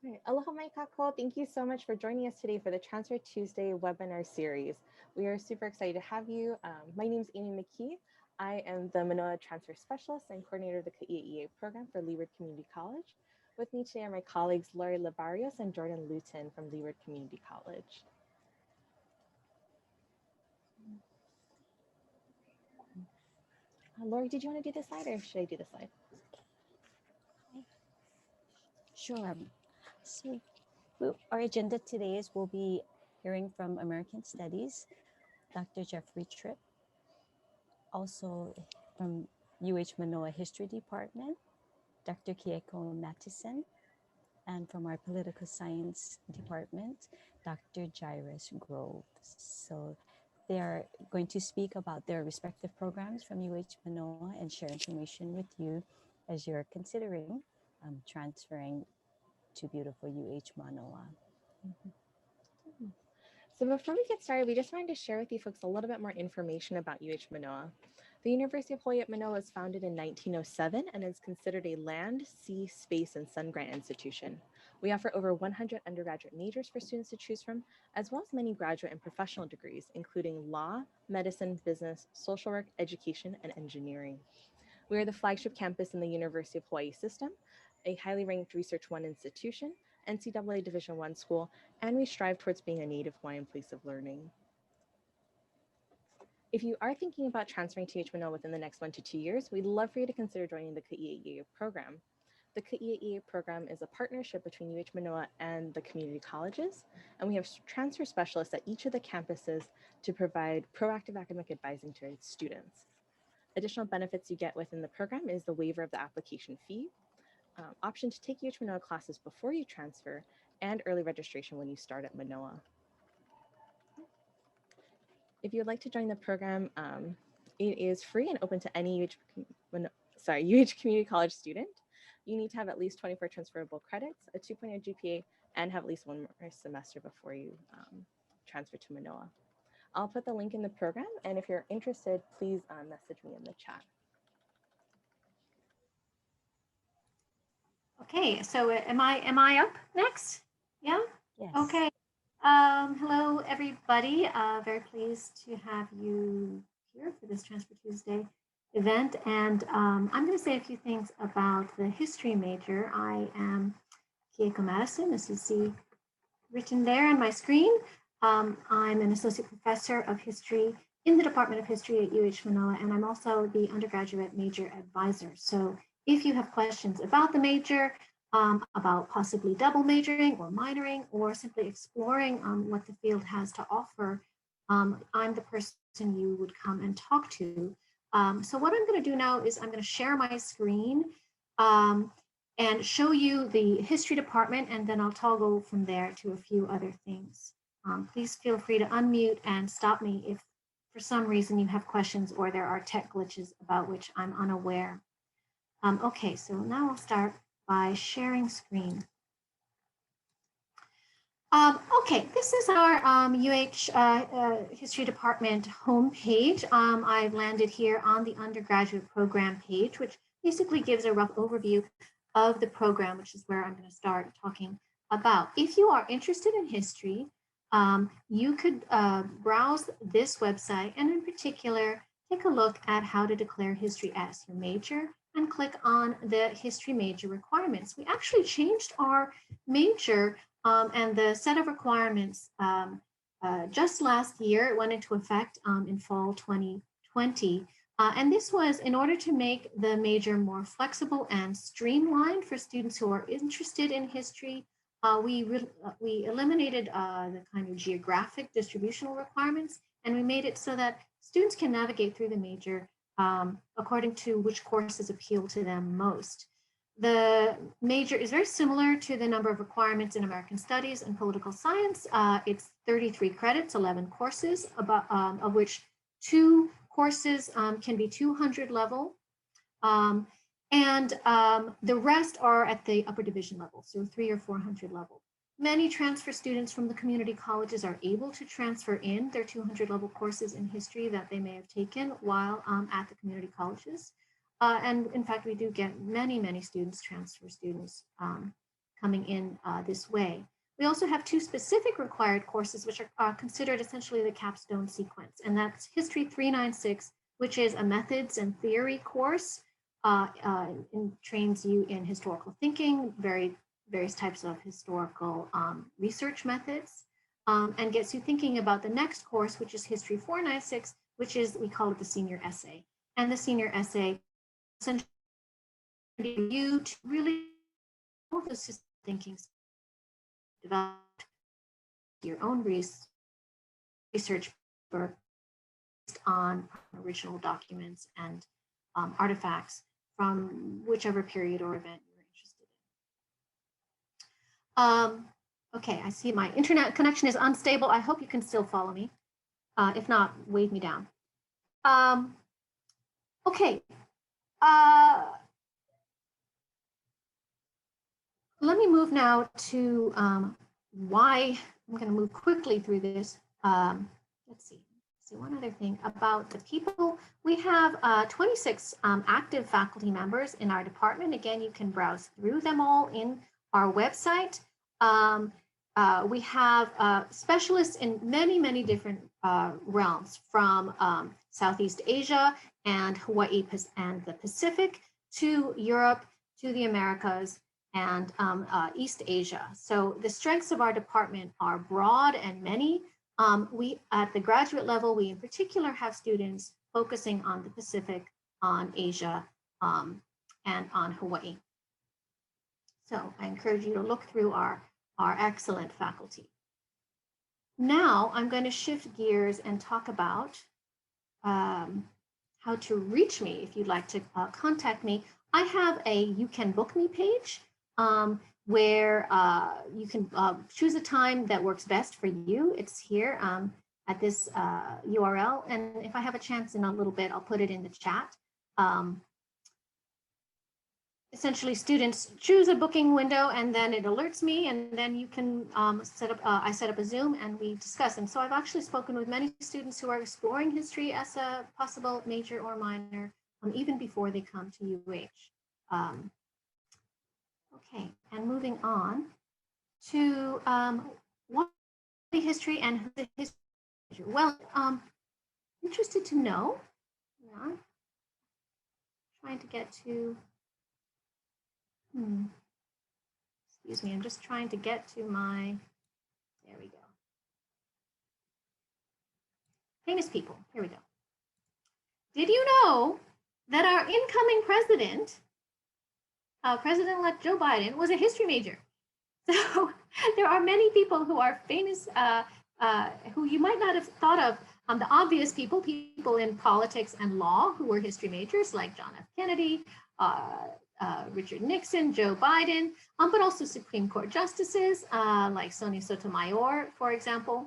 All right. Aloha mai kako. Thank you so much for joining us today for the Transfer Tuesday webinar series. We are super excited to have you. My name is Amy McKee. I am the Manoa Transfer Specialist and Coordinator of the KAE Program for Leeward Community College. With me today are my colleagues Lori Labarios and Jordan Luton from Leeward Community College. Lori, did you want to do the slide or should I do the slide? Sure. So our agenda today is we'll be hearing from American Studies, Dr. Jeffrey Tripp, also from UH Mānoa History Department, Dr. Kieko Mattison, and from our Political Science Department, Dr. Jairus Groves. So they are going to speak about their respective programs from UH Mānoa and share information with you as you're considering transferring to beautiful UH Mānoa. So before we get started, we just wanted to share with you folks a little bit more information about UH Manoa. The University of Hawaii at Manoa was founded in 1907 and is considered a land, sea, space, and sun grant institution. We offer over 100 undergraduate majors for students to choose from, as well as many graduate and professional degrees, including law, medicine, business, social work, education, and engineering. We are the flagship campus in the University of Hawaii system, a highly ranked Research One institution, NCAA Division I school, and we strive towards being a native Hawaiian place of learning. If you are thinking about transferring to UH Mnoa within the next 1 to 2 years, we'd love for you to consider joining the KAE Program. The KAE Program is a partnership between UH Manoa and the community colleges, and we have transfer specialists at each of the campuses to provide proactive academic advising to its students. Additional benefits you get within the program is the waiver of the application fee, option to take UH Manoa classes before you transfer, and early registration when you start at Manoa. If you would like to join the program, it is free and open to any UH Community College student. You need to have at least 24 transferable credits, a 2.0 GPA, and have at least one more semester before you transfer to Manoa. I'll put the link in the program, and if you're interested, please message me in the chat. Okay, so am I up next? Yeah? Yes. Okay. Hello, everybody. Very pleased to have you here for this Transfer Tuesday event. And I'm going to say a few things about the history major. I am Kieko Madison, as you see written there on my screen. I'm an associate professor of history in the Department of History at UH Mānoa, and I'm also the undergraduate major advisor. So if you have questions about the major, about possibly double majoring or minoring, or simply exploring what the field has to offer, I'm the person you would come and talk to. So what I'm going to do now is I'm going to share my screen and show you the history department, and then I'll toggle from there to a few other things. Please feel free to unmute and stop me if for some reason you have questions or there are tech glitches about which I'm unaware. Okay, so now I'll start by sharing screen. Okay, this is our UH History Department homepage. I've landed here on the undergraduate program page, which basically gives a rough overview of the program, which is where I'm going to start talking about. If you are interested in history, you could browse this website and in particular, take a look at how to declare history as your major and click on the history major requirements. We actually changed our major and the set of requirements just last year. It went into effect in fall 2020. And this was in order to make the major more flexible and streamlined for students who are interested in history. We eliminated the kind of geographic distributional requirements, and we made it so that students can navigate through the major according to which courses appeal to them most. The major is very similar to the number of requirements in American Studies and Political Science. It's 33 credits, 11 courses, of which 2 courses can be 200 level. And the rest are at the upper division level, so 300 or 400 level. Many transfer students from the community colleges are able to transfer in their 200 level courses in history that they may have taken while at the community colleges. And in fact, we do get many, many students, transfer students coming in this way. We also have two specific required courses, which are considered essentially the capstone sequence, and that's History 396, which is a methods and theory course, and trains you in historical thinking, various types of historical research methods, and gets you thinking about the next course, which is History 496, which is, we call it the senior essay. And the senior essay essentially you to really all this thinking, develop your own research based on original documents and artifacts from whichever period or event you're interested in. Okay, I see my internet connection is unstable. I hope you can still follow me. If not, wave me down. Okay. Let me move now to why I'm going to move quickly through this. Let's see one other thing about the people. We have 26 active faculty members in our department. Again, you can browse through them all in our website. We have specialists in many different realms, from Southeast Asia and Hawaii and the Pacific, to Europe, to the Americas, and East Asia. So the strengths of our department are broad and many. We, at the graduate level, we in particular have students focusing on the Pacific, on Asia, and on Hawaii. So I encourage you to look through our excellent faculty. Now I'm going to shift gears and talk about how to reach me if you'd like to contact me. I have a You Can Book Me page where you can choose a time that works best for you. It's here at this URL. And if I have a chance in a little bit, I'll put it in the chat. Essentially, students choose a booking window and then it alerts me, and then you can set up, I set up a Zoom and we discuss. And so I've actually spoken with many students who are exploring history as a possible major or minor, even before they come to UH. Okay, and moving on to what the history and who the history major. Well, interested to know, yeah, trying to get to, excuse me, I'm just trying to get to my, there we go. Famous people, here we go. Did you know that our incoming president, President-elect Joe Biden, was a history major? So there are many people who are famous, who you might not have thought of, the obvious people in politics and law who were history majors, like John F. Kennedy, Richard Nixon, Joe Biden, but also Supreme Court justices like Sonia Sotomayor, for example,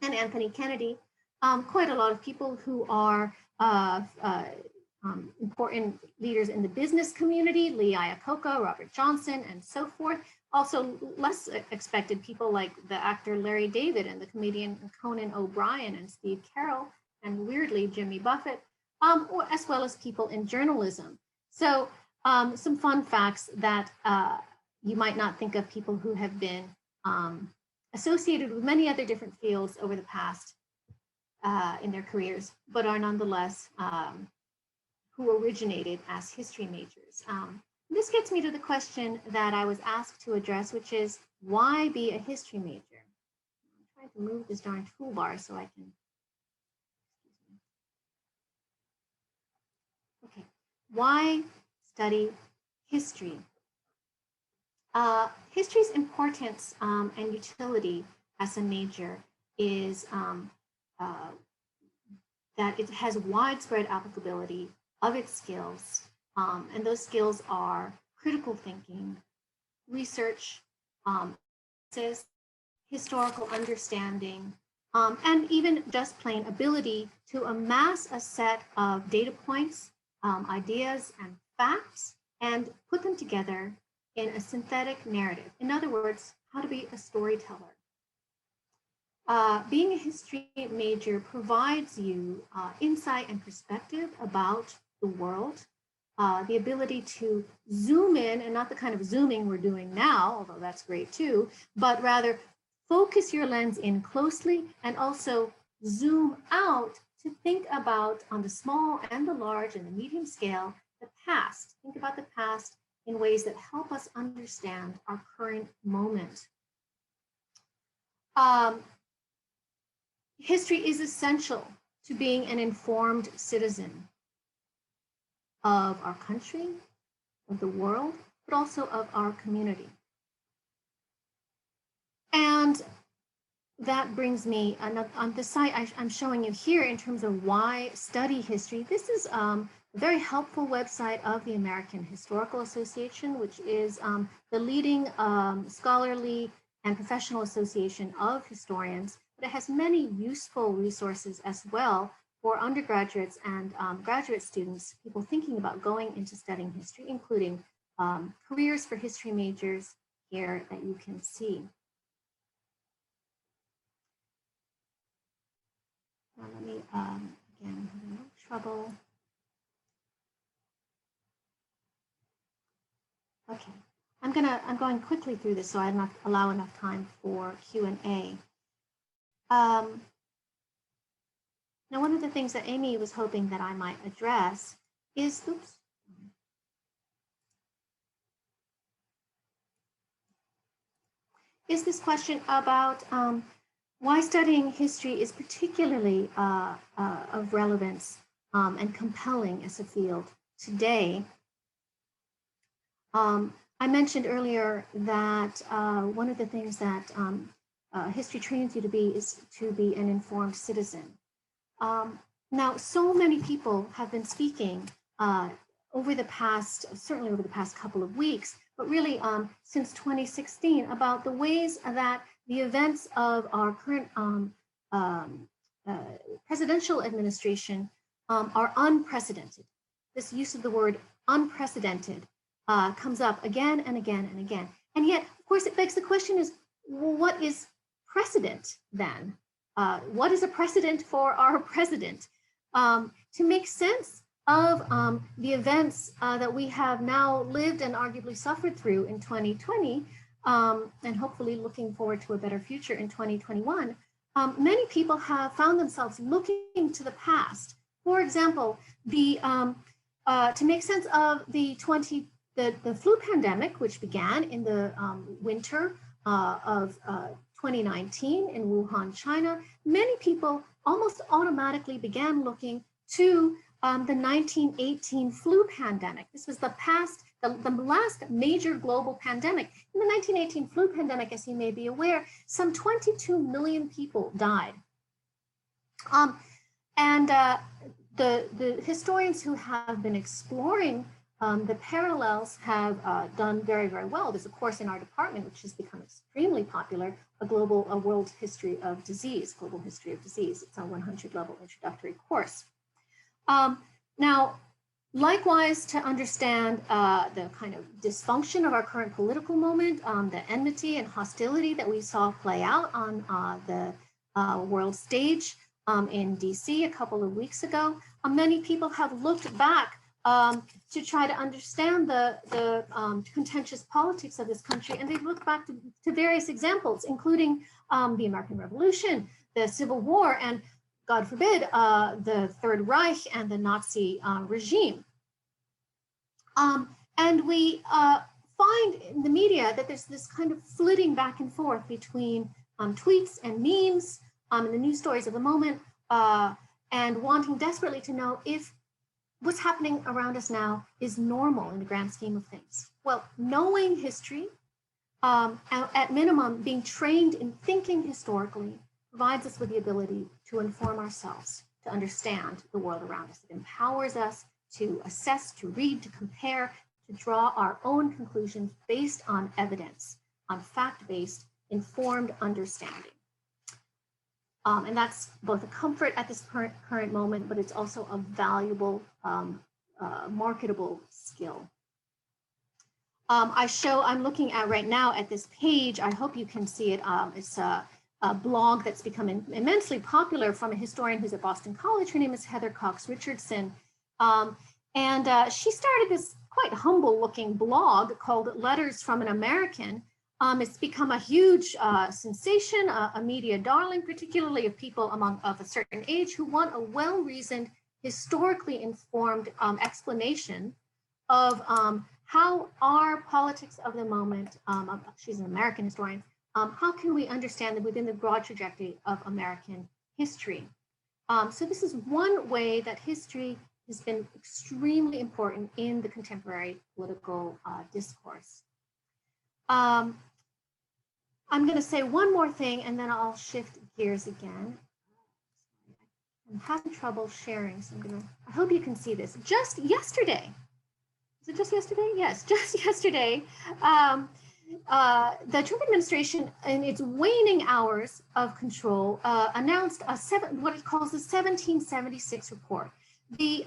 and Anthony Kennedy. Quite a lot of people who are important leaders in the business community, Lee Iacocca, Robert Johnson, and so forth. Also less expected people like the actor Larry David and the comedian Conan O'Brien and Steve Carell, and weirdly Jimmy Buffett, as well as people in journalism. So some fun facts that you might not think of, people who have been associated with many other different fields over the past in their careers, but are nonetheless who originated as history majors. This gets me to the question that I was asked to address, which is, why be a history major? I'm trying to move this darn toolbar so I can, okay, why study history? History's importance and utility as a major is that it has widespread applicability of its skills, and those skills are critical thinking, research, historical understanding, and even just plain ability to amass a set of data points, ideas, and facts, and put them together in a synthetic narrative. In other words, how to be a storyteller. Being a history major provides you insight and perspective about the world, the ability to zoom in, and not the kind of zooming we're doing now, although that's great too, but rather focus your lens in closely and also zoom out to think about, on the small and the large and the medium scale, the past. Think about the past in ways that help us understand our current moment. History is essential to being an informed citizen of our country, of the world, but also of our community. And that brings me on the site I'm showing you here in terms of why study history. This is a very helpful website of the American Historical Association, which is the leading scholarly and professional association of historians. But it has many useful resources as well for undergraduates and graduate students, people thinking about going into studying history, including careers for history majors here that you can see. Let me, again, no trouble. Okay, I'm going quickly through this so I not allow enough time for Q&A. Now, one of the things that Amy was hoping that I might address is, is this question about why studying history is particularly of relevance and compelling as a field today. I mentioned earlier that one of the things that history trains you to be is to be an informed citizen. Now, so many people have been speaking over the past, certainly over the past couple of weeks, but really since 2016, about the ways that the events of our current presidential administration are unprecedented. This use of the word unprecedented comes up again and again and again. And yet, of course, it begs the question is, well, what is precedent then? What is a precedent for our president? To make sense of the events that we have now lived and arguably suffered through in 2020, and hopefully looking forward to a better future in 2021, many people have found themselves looking to the past. For example, to make sense of the flu pandemic, which began in the winter of 2019 in Wuhan, China, many people almost automatically began looking to the 1918 flu pandemic. This was the last major global pandemic. In the 1918 flu pandemic, as you may be aware, some 22 million people died. The historians who have been exploring the parallels have done very, very well. There's a course in our department which has become extremely popular, a world history of disease, global history of disease. It's a 100-level introductory course. Now, likewise, to understand the kind of dysfunction of our current political moment, the enmity and hostility that we saw play out on the world stage in DC a couple of weeks ago, many people have looked back to try to understand the contentious politics of this country, and they've looked back to various examples, including the American Revolution, the Civil War, and God forbid, the Third Reich and the Nazi regime. And we find in the media that there's this kind of flitting back and forth between tweets and memes and the news stories of the moment, and wanting desperately to know if what's happening around us now is normal in the grand scheme of things. Well, knowing history, at minimum, being trained in thinking historically, provides us with the ability to inform ourselves, to understand the world around us. It empowers us to assess, to read, to compare, to draw our own conclusions based on evidence, on fact-based, informed understanding. And that's both a comfort at this current moment, but it's also a valuable, marketable skill. I'm looking at right now at this page. I hope you can see it. It's a blog that's become immensely popular from a historian who's at Boston College. Her name is Heather Cox Richardson. And she started this quite humble looking blog called Letters from an American. It's become a huge sensation, a media darling, particularly of people of a certain age who want a well-reasoned, historically informed explanation of how our politics of the moment, she's an American historian, how can we understand them within the broad trajectory of American history? So this is one way that history has been extremely important in the contemporary political discourse. I'm going to say one more thing and then I'll shift gears again. I'm having trouble sharing, so I hope you can see this. Just yesterday, is it just yesterday? Yes, just yesterday, the Trump administration, in its waning hours of control, announced what it calls the 1776 report. The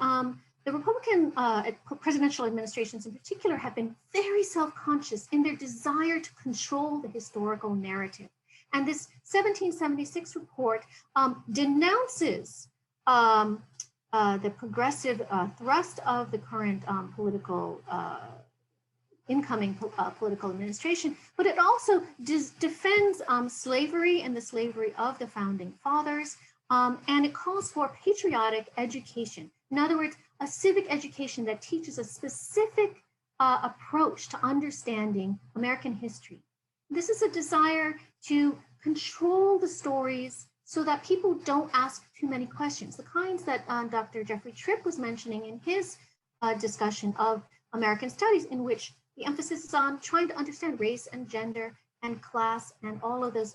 Republican presidential administrations in particular have been very self-conscious in their desire to control the historical narrative. And this 1776 report denounces the progressive thrust of the current incoming political administration, but it also defends slavery and the slavery of the founding fathers, and it calls for patriotic education. In other words, a civic education that teaches a specific approach to understanding American history. This is a desire to control the stories so that people don't ask too many questions, the kinds that Dr. Jeffrey Tripp was mentioning in his discussion of American studies, in which the emphasis is on trying to understand race and gender and class and all of those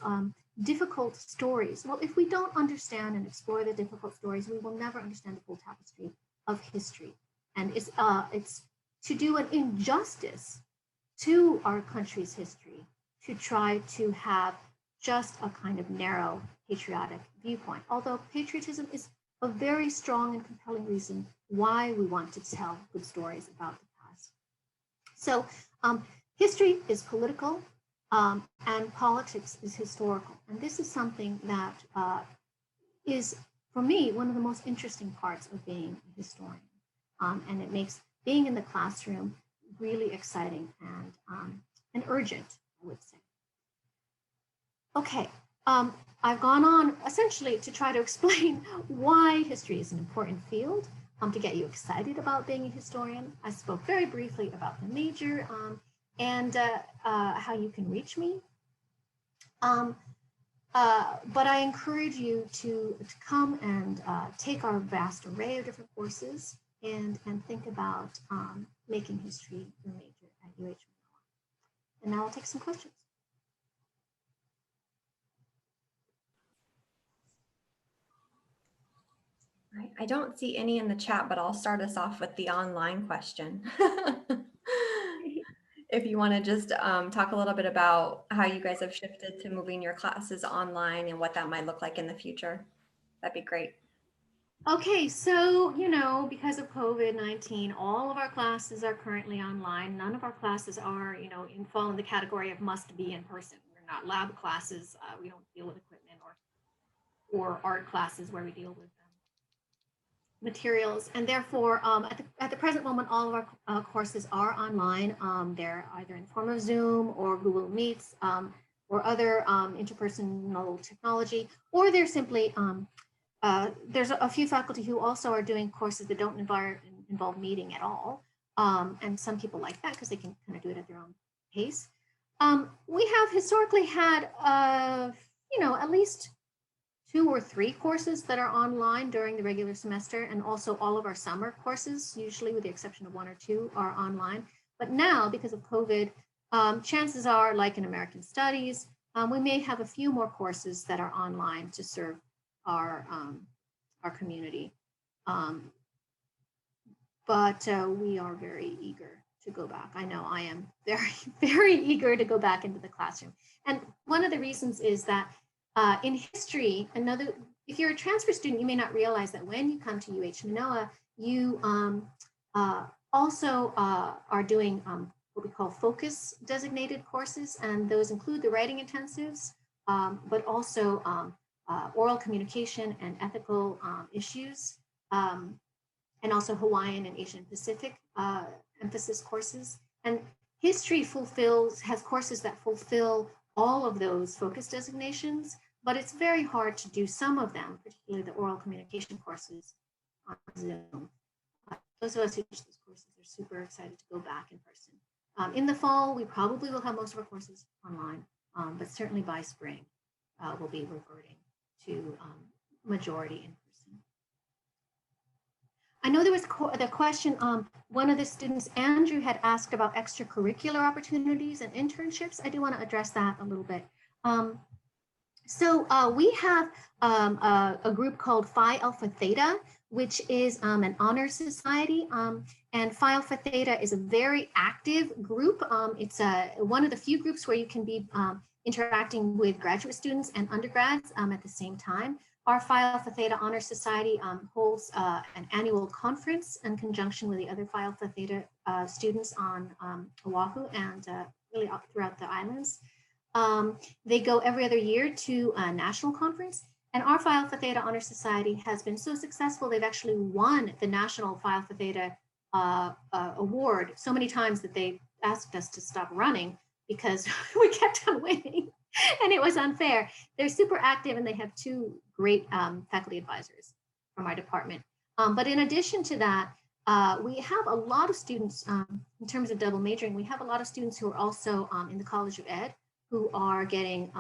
difficult stories. Well, if we don't understand and explore the difficult stories, we will never understand the full tapestry of history. And it's to do an injustice to our country's history to try to have just a kind of narrow patriotic viewpoint. Although patriotism is a very strong and compelling reason why we want to tell good stories about the past. So history is political and politics is historical. And this is something that is, for me, one of the most interesting parts of being a historian. And it makes being in the classroom really exciting and urgent, I would say. Okay, I've gone on essentially to try to explain why history is an important field, to get you excited about being a historian. I spoke very briefly about the major and how you can reach me. But I encourage you to come and take our vast array of different courses and think about making history your major at UH Mnoa. And now I'll take some questions. Right. I don't see any in the chat, but I'll start us off with the online question. If you want to just talk a little bit about how you guys have shifted to moving your classes online and what that might look like in the future, that'd be great. Okay, so, you know, because of COVID-19, all of our classes are currently online. None of our classes are, you know, fall in the category of must be in person. We're not lab classes. We don't deal with equipment or art classes where we deal with materials. And therefore, at the present moment, all of our courses are online. They're either in the form of Zoom or Google Meets or other interpersonal technology, or they're simply, there's a few faculty who also are doing courses that don't involve meeting at all. And some people like that because they can kind of do it at their own pace. We have historically had, you know, at least 2 or 3 courses that are online during the regular semester, and also all of our summer courses, usually with the exception of 1 or 2, are online. But now, because of COVID, chances are, like in American Studies, we may have a few more courses that are online to serve our community. But we are very eager to go back. I know I am very, very eager to go back into the classroom. And one of the reasons is that in history, if you're a transfer student, you may not realize that when you come to UH Mānoa, you also are doing what we call focus designated courses, and those include the writing intensives, but also oral communication and ethical issues. and also Hawaiian and Asian Pacific emphasis courses. And history has courses that fulfill all of those focus designations, but it's very hard to do some of them, particularly the oral communication courses on Zoom. Those of us who teach those courses are super excited to go back in person. In the fall, we probably will have most of our courses online, but certainly by spring, we'll be reverting to majority in person. I know there was the question, one of the students, Andrew, had asked about extracurricular opportunities and internships. I do want to address that a little bit. So we have a group called Phi Alpha Theta, which is an honor society. And Phi Alpha Theta is a very active group. It's one of the few groups where you can be interacting with graduate students and undergrads at the same time. Our Phi Alpha Theta Honor Society holds an annual conference in conjunction with the other Phi Alpha Theta students on Oahu and really up throughout the islands. They go every other year to a national conference, and our Phi Alpha Theta Honor Society has been so successful, they've actually won the National Phi Alpha Theta award so many times that they asked us to stop running because we kept on winning and it was unfair. They're super active and they have two great faculty advisors from our department. But in addition to that, we have a lot of students in terms of double majoring. We have a lot of students who are also in the College of Ed who are getting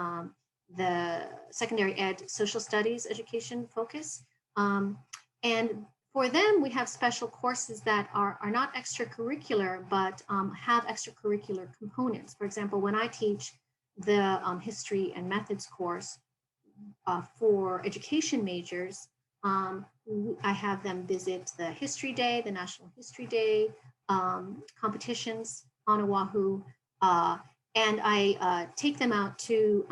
the secondary ed social studies education focus. And for them, we have special courses that are not extracurricular, but have extracurricular components. For example, when I teach the history and methods course for education majors, I have them visit the History Day, the National History Day competitions on Oahu, and I take them out to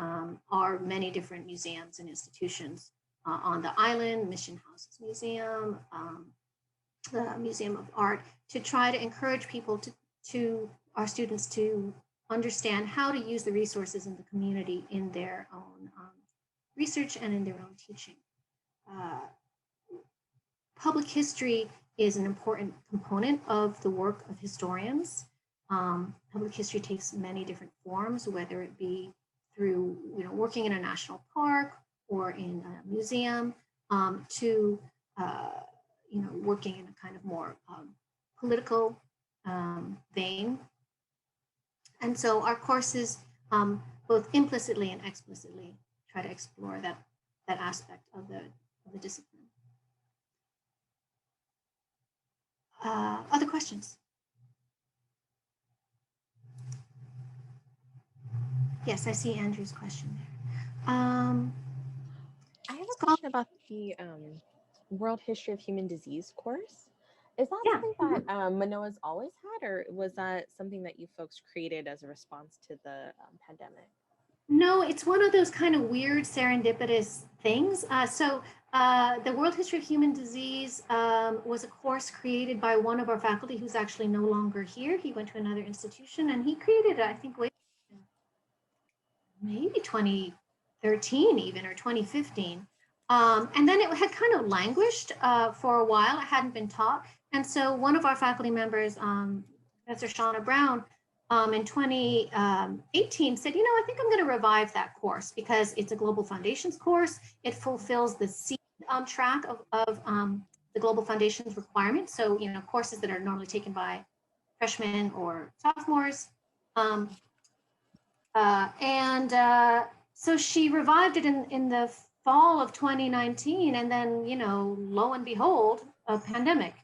our many different museums and institutions on the island, Mission Houses Museum, the Museum of Art, to try to encourage people our students to understand how to use the resources in the community in their own research and in their own teaching. Public history is an important component of the work of historians. Public history takes many different forms, whether it be through working in a national park or in a museum, to working in a kind of more political vein. And so our courses, both implicitly and explicitly, try to explore that aspect of the discipline. Other questions? Yes, I see Andrew's question there. I have a question about the World History of Human Disease course. Is that something that Manoa's always had, or was that something that you folks created as a response to the pandemic? No, it's one of those kind of weird serendipitous things. So the World History of Human Disease was a course created by one of our faculty who's actually no longer here. He went to another institution and he created it, I think, maybe 2013 even, or 2015. And then it had kind of languished for a while. It hadn't been taught. And so one of our faculty members, Professor Shauna Brown, in 2018 said, I think I'm going to revive that course because it's a Global Foundations course. It fulfills the C track of the Global Foundations requirements. So, courses that are normally taken by freshmen or sophomores. So she revived it in the fall of 2019. And then, lo and behold, a pandemic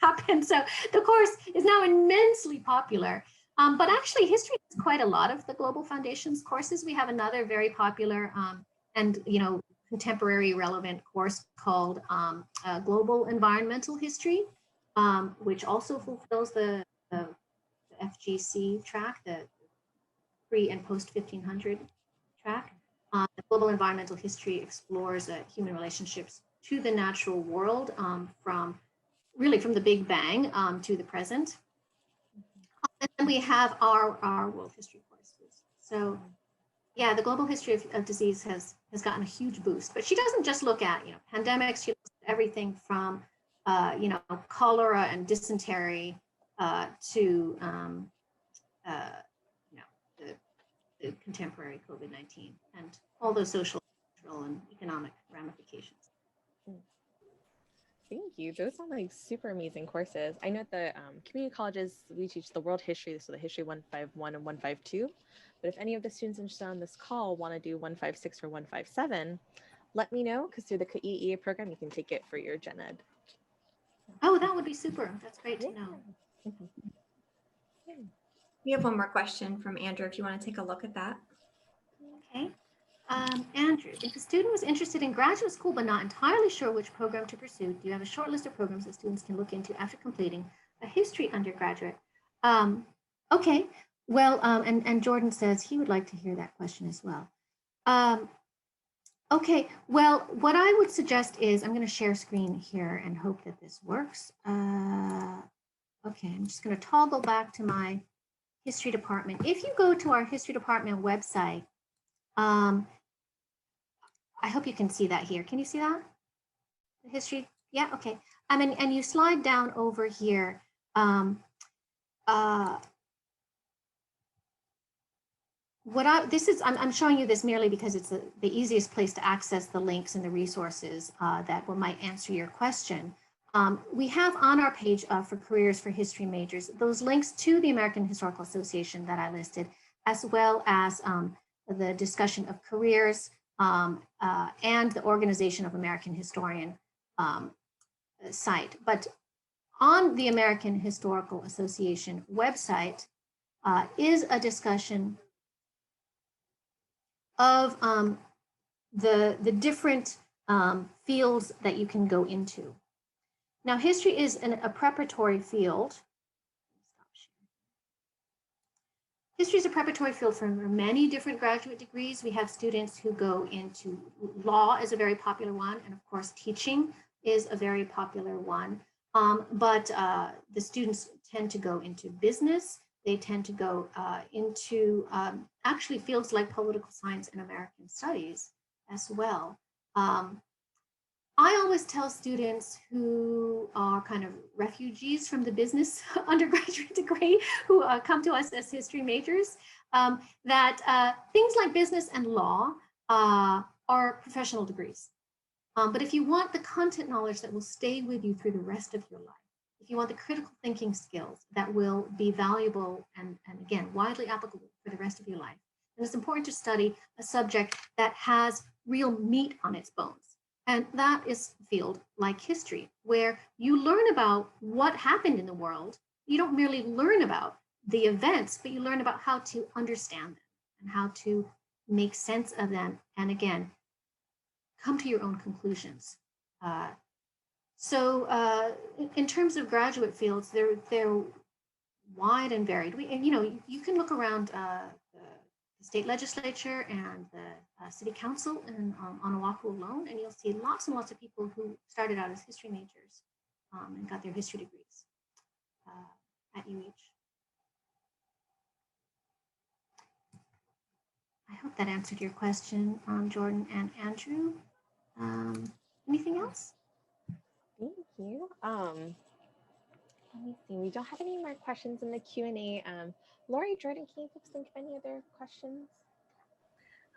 happened. So the course is now immensely popular. But actually, history has quite a lot of the Global Foundations courses. We have another very popular and contemporary relevant course called Global Environmental History, which also fulfills the FGC track, the pre and post 1500 track. The Global Environmental History explores human relationships to the natural world from the Big Bang to the present. And then we have our world history courses. So yeah, the Global History of Disease has gotten a huge boost, but she doesn't just look at pandemics. She looks at everything from cholera and dysentery to the contemporary COVID-19 and all those social, cultural, and economic ramifications. Thank you. Those sound like super amazing courses. I know at the community colleges, we teach the world history, so the history 151 and 152. But if any of the students interested on this call want to do 156 or 157, let me know, because through the KAE program, you can take it for your gen ed. Oh, that would be super. That's great to know. We have one more question from Andrew, if you want to take a look at that. Okay. Andrew, if a student was interested in graduate school but not entirely sure which program to pursue, do you have a short list of programs that students can look into after completing a history undergraduate? Okay, well, and Jordan says he would like to hear that question as well. Okay, well, what I would suggest is I'm going to share screen here and hope that this works. Okay, I'm just going to toggle back to my history department. If you go to our history department website, I hope you can see that here. Can you see that? The history, yeah, okay. And you slide down over here. I'm showing you this merely because it's the easiest place to access the links and the resources that might answer your question. We have on our page for careers for history majors, those links to the American Historical Association that I listed, as well as the discussion of careers and the Organization of American Historian site. But on the American Historical Association website is a discussion of the different fields that you can go into. Now, history is a preparatory field. History is a preparatory field for many different graduate degrees. We have students who go into law is a very popular one, and of course, teaching is a very popular one. But the students tend to go into business. They tend to go into actually fields like political science and American studies as well. I always tell students who are kind of refugees from the business undergraduate degree who come to us as history majors that things like business and law are professional degrees. But if you want the content knowledge that will stay with you through the rest of your life, if you want the critical thinking skills that will be valuable and again, widely applicable for the rest of your life, then it's important to study a subject that has real meat on its bones. And that is a field like history, where you learn about what happened in the world. You don't merely learn about the events, but you learn about how to understand them and how to make sense of them. And again, come to your own conclusions. So in terms of graduate fields, they're wide and varied. You can look around the state legislature and the city council in on Oahu alone, and you'll see lots and lots of people who started out as history majors and got their history degrees at UH. I hope that answered your question, Jordan and Andrew. Anything else? Thank you. Let me see. We don't have any more questions in the Q&A. Lori, Jordan, can you folks think of any other questions?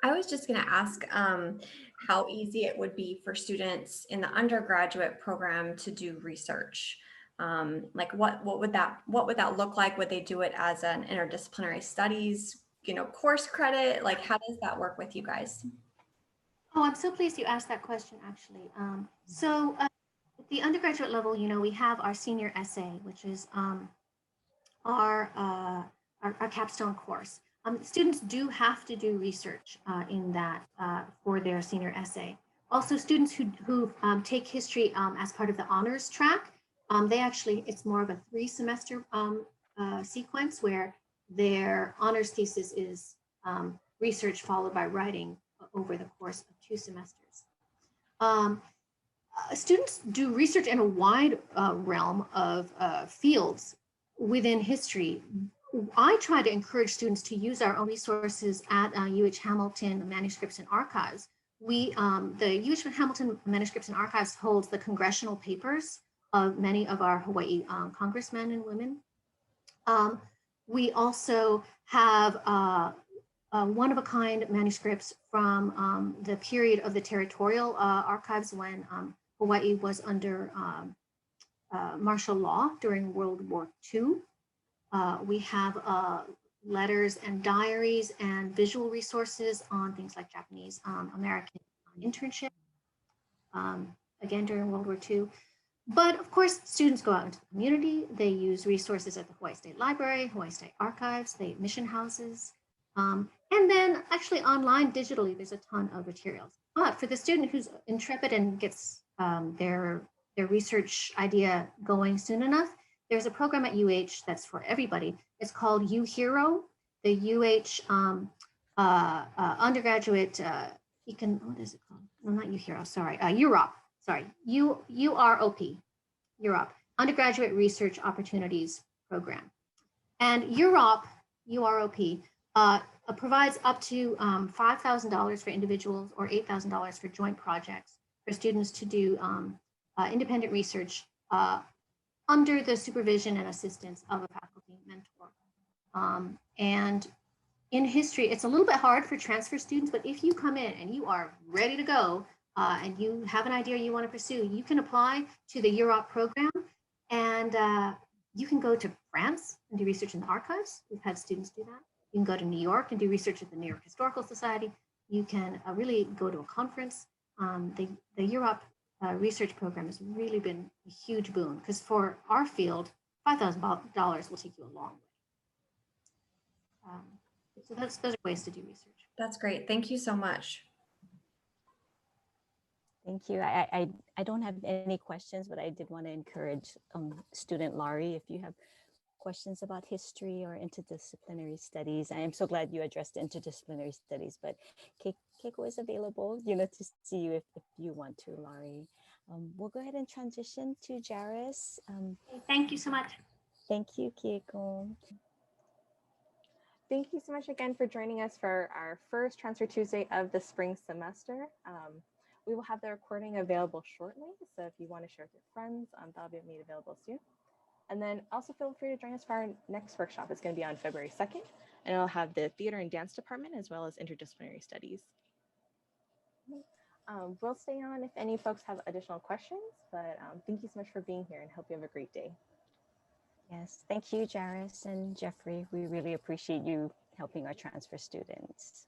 I was just going to ask how easy it would be for students in the undergraduate program to do research. Like what would that look like? Would they do it as an interdisciplinary studies, course credit? Like, how does that work with you guys? Oh, I'm so pleased you asked that question, actually. So at the undergraduate level, we have our senior essay, which is our capstone course. Students do have to do research in that for their senior essay. Also, students who take history as part of the honors track, it's more of a 3-semester sequence where their honors thesis is research followed by writing over the course of 2 semesters. Students do research in a wide realm of fields within history. I try to encourage students to use our own resources at UH Hamilton Manuscripts and Archives. The UH Hamilton Manuscripts and Archives holds the congressional papers of many of our Hawaii congressmen and women. We also have one-of-a-kind manuscripts from the period of the territorial archives when Hawaii was under martial law during World War II. We have letters and diaries and visual resources on things like Japanese American internship, again during World War II. But of course, students go out into the community. They use resources at the Hawaii State Library, Hawaii State Archives, the mission houses, and then actually online digitally, there's a ton of materials. But for the student who's intrepid and gets their research idea going soon enough, there's a program at UH that's for everybody. It's called UHero, the UH undergraduate what is it called? No, not UHero, sorry, UROP. Sorry, UROP, UROP, Undergraduate Research Opportunities Program. And UROP provides up to $5,000 for individuals or $8,000 for joint projects for students to do independent research under the supervision and assistance of a faculty mentor. And in history, it's a little bit hard for transfer students, but if you come in and you are ready to go, and you have an idea you want to pursue, you can apply to the UROP program, and you can go to France and do research in the archives. We've had students do that. You can go to New York and do research at the New York Historical Society. You can really go to a conference. The UROP research program has really been a huge boon, because for our field, $5,000 will take you a long way. So those are ways to do research. That's great. Thank you so much. Thank you. I don't have any questions, but I did want to encourage student Laurie, if you have questions about history or interdisciplinary studies. I am so glad you addressed interdisciplinary studies, but Keiko is available, to see you if you want to, Laurie. We'll go ahead and transition to Jairus. Thank you so much. Thank you, Keiko. Thank you so much again for joining us for our first Transfer Tuesday of the spring semester. We will have the recording available shortly, so if you want to share with your friends, that'll be made available soon. And then also feel free to join us for our next workshop. It's going to be on February 2nd, and it'll have the theater and dance department as well as interdisciplinary studies. We'll stay on if any folks have additional questions, but thank you so much for being here and hope you have a great day. Yes, thank you, Jairus and Jeffrey. We really appreciate you helping our transfer students.